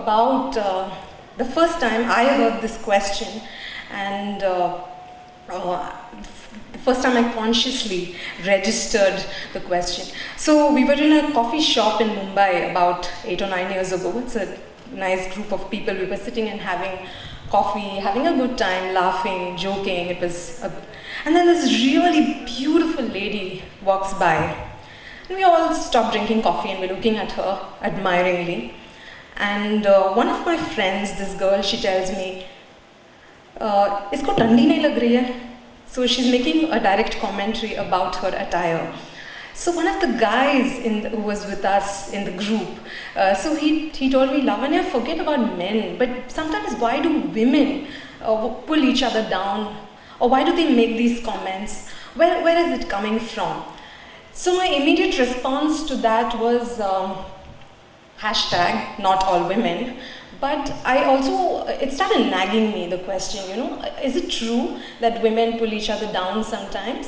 about the first time I heard this question, and the first time I consciously registered the question. So we were in a coffee shop in Mumbai about 8 or 9 years ago. It's a nice group of people. We were sitting and having coffee, having a good time, laughing, joking. And then this really beautiful lady walks by. And we all stop drinking coffee and we're looking at her admiringly. And one of my friends, this girl, she tells me, "Isko thandi nahi lag rahi hai?" So she's making a direct commentary about her attire. So one of the guys who was with us in the group, so he told me, "Lavanya, forget about men, but sometimes why do women pull each other down? Or why do they make these comments? Where is it coming from?" So my immediate response to that was hashtag not all women. But it started nagging me, the question, is it true that women pull each other down sometimes?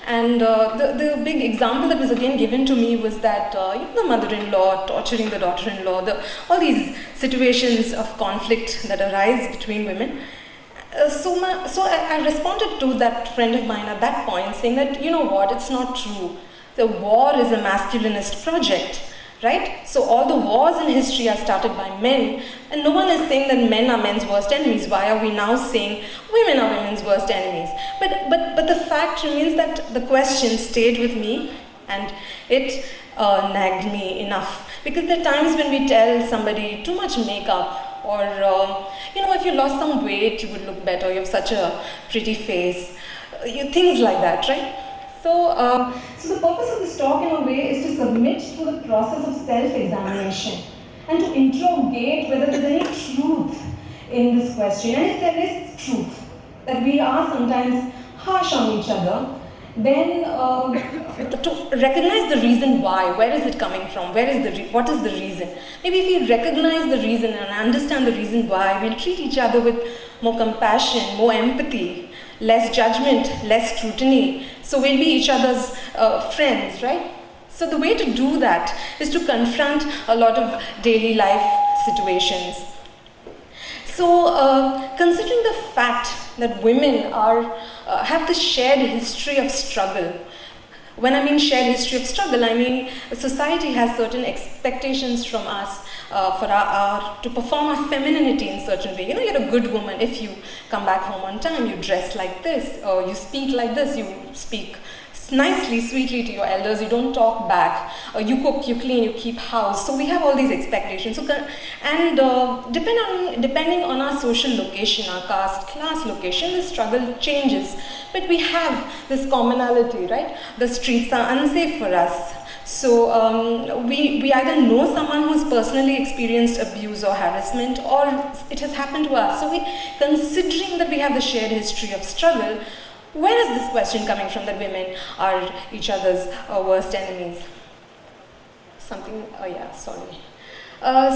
And the big example that was again given to me was that the mother-in-law torturing the daughter-in-law, all these situations of conflict that arise between women. So I responded to that friend of mine at that point saying that, you know what, it's not true. The war is a masculinist project. Right? So all the wars in history are started by men, and no one is saying that men are men's worst enemies. Why are we now saying women are women's worst enemies? But the fact remains that the question stayed with me, and it nagged me enough. Because there are times when we tell somebody too much makeup, or if you lost some weight, you would look better. You have such a pretty face. Things like that, right? So the purpose of this talk, in a way, is to submit to the process of self-examination and to interrogate whether there's any truth in this question. And if there is truth, that we are sometimes harsh on each other, then to recognize the reason why. Where is it coming from? What is the reason? Maybe if we recognize the reason and understand the reason why, we'll treat each other with more compassion, more empathy, less judgment, less scrutiny. So we'll be each other's friends, right? So the way to do that is to confront a lot of daily life situations. So considering the fact that women have this shared history of struggle. When I mean shared history of struggle, I mean society has certain expectations from us to perform our femininity in certain way. You're a good woman if you come back home on time, you dress like this, or you speak like this, you speak nicely, sweetly to your elders, you don't talk back, you cook, you clean, you keep house. So we have all these expectations. And depending on our social location, our caste, class location, the struggle changes. But we have this commonality, right? The streets are unsafe for us. So we either know someone who's personally experienced abuse or harassment, or it has happened to us. So considering that we have the shared history of struggle, where is this question coming from that women are each other's worst enemies?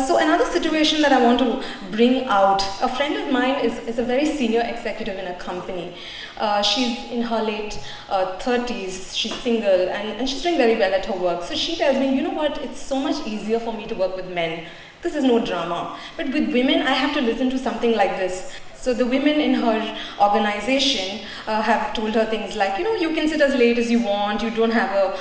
So another situation that I want to bring out, a friend of mine is a very senior executive in a company. She's in her late 30s, she's single, and she's doing very well at her work. So she tells me, you know what, it's so much easier for me to work with men. This is no drama. But with women, I have to listen to something like this. So the women in her organization have told her things like, you can sit as late as you want, you don't have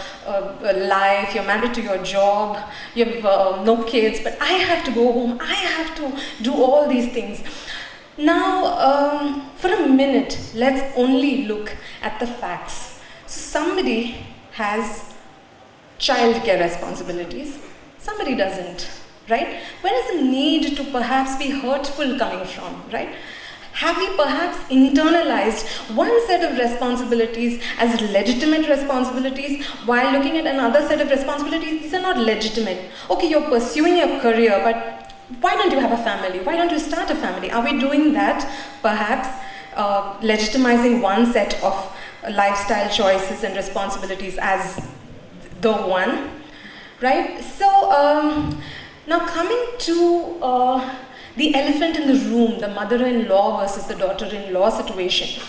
a life, you're married to your job, you have no kids, but I have to go home, I have to do all these things. Now, for a minute, let's only look at the facts. So somebody has childcare responsibilities, somebody doesn't, right? Where is the need to perhaps be hurtful coming from, right? Have we perhaps internalized one set of responsibilities as legitimate responsibilities while looking at another set of responsibilities? These are not legitimate. Okay, you're pursuing your career, but why don't you have a family? Why don't you start a family? Are we doing that, perhaps legitimizing one set of lifestyle choices and responsibilities as the one, right? So now coming to the elephant in the room, the mother-in-law versus the daughter-in-law situation.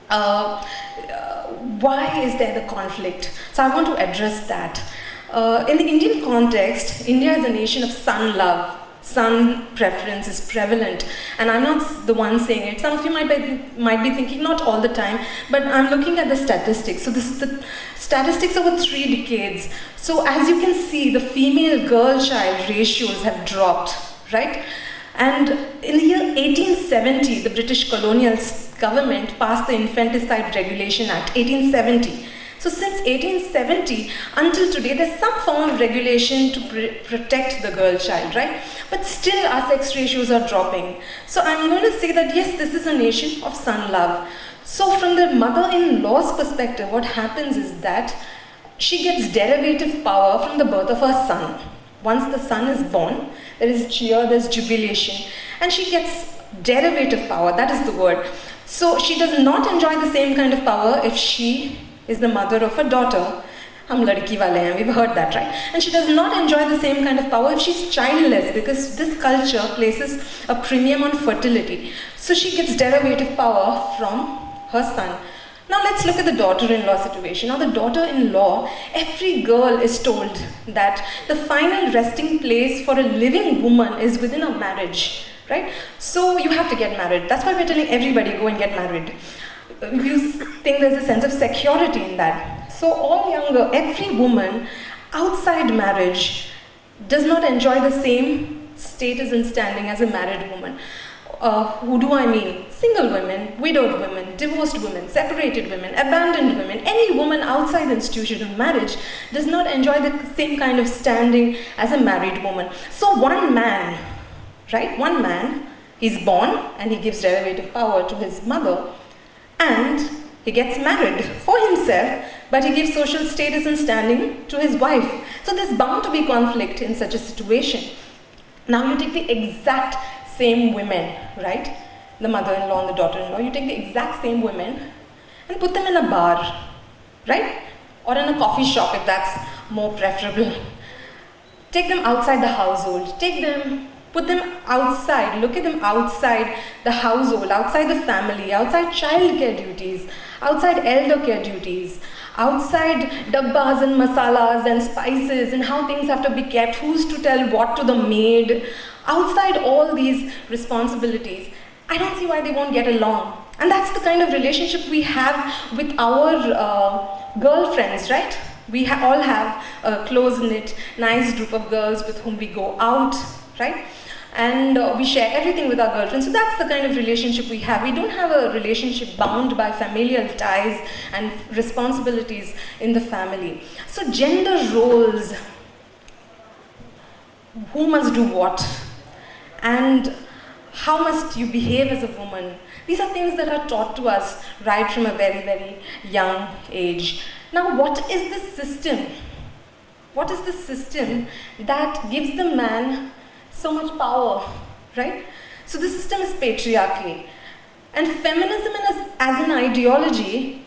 Why is there the conflict? So I want to address that. In the Indian context, India is a nation of son love. son preference is prevalent. And I'm not the one saying it. Some of you might be thinking, not all the time, but I'm looking at the statistics. So this is the statistics over 3 decades. So as you can see, the female-girl-child ratios have dropped, right? And in the year 1870, the British colonial government passed the Infanticide Regulation Act, 1870. So since 1870 until today, there's some form of regulation to protect the girl child, right? But still our sex ratios are dropping. So I'm going to say that yes, this is a nation of son love. So from the mother-in-law's perspective, what happens is that she gets derivative power from the birth of her son. Once the son is born, there is cheer, there's jubilation, and she gets derivative power, that is the word. So she does not enjoy the same kind of power if she is the mother of a daughter. Hum ladki wale hain, we've heard that, right? And she does not enjoy the same kind of power if she's childless, because this culture places a premium on fertility. So she gets derivative power from her son. Now let's look at the daughter-in-law situation. Now the daughter-in-law, every girl is told that the final resting place for a living woman is within a marriage, right? So you have to get married. That's why we're telling everybody, go and get married. You think there's a sense of security in that. So every woman outside marriage does not enjoy the same status and standing as a married woman. Who do I mean? Single women, widowed women, divorced women, separated women, abandoned women. Any woman outside the institution of marriage does not enjoy the same kind of standing as a married woman. So one man, right? One man, he's born and he gives derivative power to his mother, and he gets married for himself, but he gives social status and standing to his wife. So there's bound to be conflict in such a situation. Now you take the exact same women, right? The mother-in-law and the daughter-in-law, you take the exact same women and put them in a bar, right? Or in a coffee shop if that's more preferable. Take them outside the household, put them outside, look at them outside the household, outside the family, outside childcare duties, outside elder care duties, outside dabbas and masalas and spices and how things have to be kept, who's to tell what to the maid, outside all these responsibilities. I don't see why they won't get along. And that's the kind of relationship we have with our girlfriends, right? We all have a close-knit, nice group of girls with whom we go out, right? And we share everything with our girlfriends. So that's the kind of relationship we have. We don't have a relationship bound by familial ties and responsibilities in the family. So gender roles, who must do what, and how must you behave as a woman? These are things that are taught to us right from a very, very young age. Now, what is this system? What is the system that gives the man so much power, right? So the system is patriarchy. And feminism as an ideology,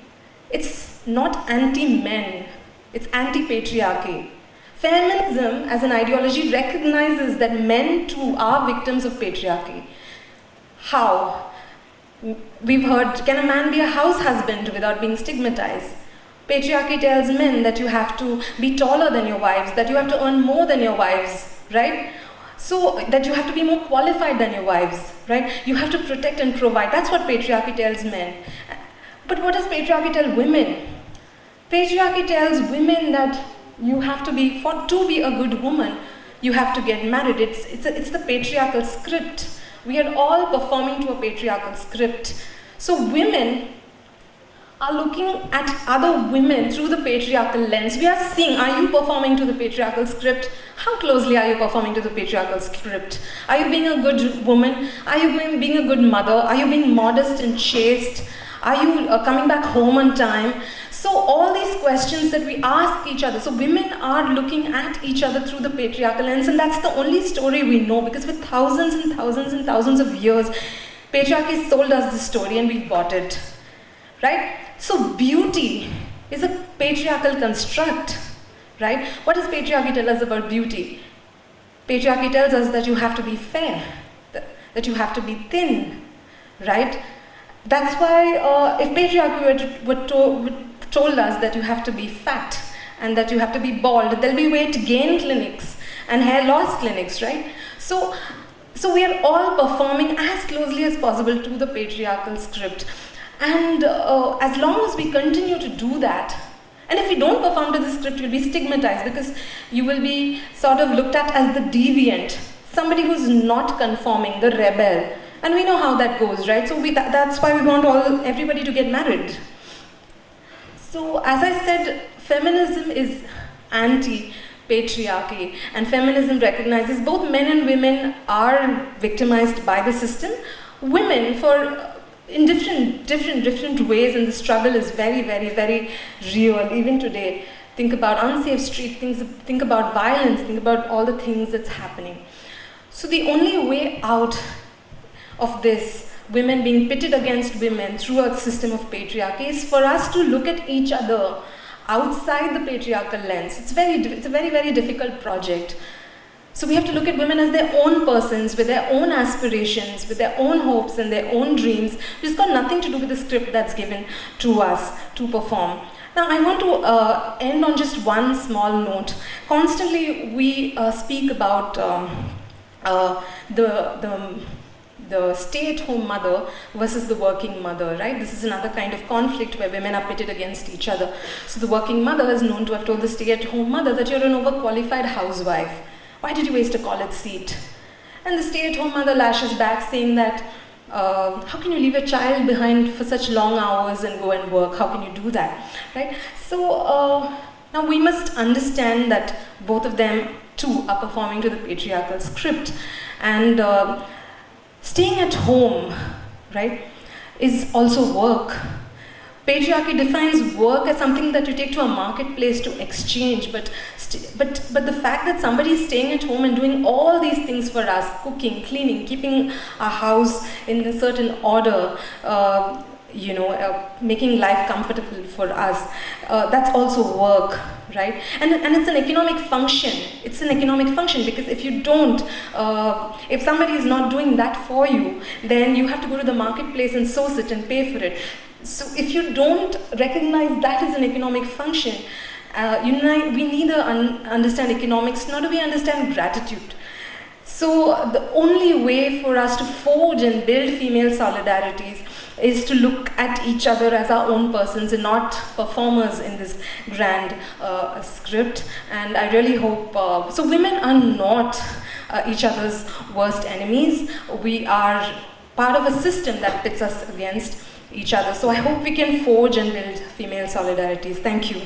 it's not anti-men, it's anti-patriarchy. Feminism as an ideology recognizes that men too are victims of patriarchy. How? We've heard, can a man be a house husband without being stigmatized? Patriarchy tells men that you have to be taller than your wives, that you have to earn more than your wives, right? So that you have to be more qualified than your wives, right? You have to protect and provide. That's what patriarchy tells men. But what does patriarchy tell women? Patriarchy tells women that you have to be, to be a good woman, you have to get married. It's the patriarchal script. We are all performing to a patriarchal script. So women are looking at other women through the patriarchal lens. We are seeing, are you performing to the patriarchal script? How closely are you performing to the patriarchal script? Are you being a good woman? Are you being a good mother? Are you being modest and chaste? Are you coming back home on time? So all these questions that we ask each other, so women are looking at each other through the patriarchal lens, and that's the only story we know, because for thousands and thousands and thousands of years, patriarchy sold us this story and we bought it, right? So beauty is a patriarchal construct, right? What does patriarchy tell us about beauty? Patriarchy tells us that you have to be fair, that you have to be thin, right? That's why if patriarchy told us that you have to be fat and that you have to be bald, there'll be weight gain clinics and hair loss clinics, right? So we are all performing as closely as possible to the patriarchal script. And as long as we continue to do that, and if we don't perform to the script, you'll be stigmatized because you will be sort of looked at as the deviant, somebody who's not conforming, the rebel. And we know how that goes, right? So that's why we want everybody to get married. So as I said, feminism is anti-patriarchy, and feminism recognizes both men and women are victimized by the system. Women, in different ways, and the struggle is very, very, very real, even today. Think about unsafe street things, think about violence, think about all the things that's happening. So the only way out of this, women being pitted against women through a system of patriarchy, is for us to look at each other outside the patriarchal lens. It's a very, very difficult project. So we have to look at women as their own persons, with their own aspirations, with their own hopes and their own dreams, which has got nothing to do with the script that's given to us to perform. Now, I want to end on just one small note. Constantly, we speak about the stay-at-home mother versus the working mother, right? This is another kind of conflict where women are pitted against each other. So the working mother is known to have told the stay-at-home mother that you're an overqualified housewife. Why did you waste a college seat? And the stay-at-home mother lashes back saying that, how can you leave a child behind for such long hours and go and work? How can you do that, right? So now we must understand that both of them too are performing to the patriarchal script. And staying at home, right, is also work. Patriarchy defines work as something that you take to a marketplace to exchange, but the fact that somebody is staying at home and doing all these things for us, cooking, cleaning, keeping our house in a certain order, making life comfortable for us, that's also work, right? And it's an economic function. It's an economic function because if you don't, if somebody is not doing that for you, then you have to go to the marketplace and source it and pay for it. So if you don't recognize that as an economic function, we neither understand economics, nor do we understand gratitude. So the only way for us to forge and build female solidarities is to look at each other as our own persons and not performers in this grand script. And I really hope, so women are not each other's worst enemies. We are part of a system that pits us against each other. So I hope we can forge and build female solidarities. Thank you.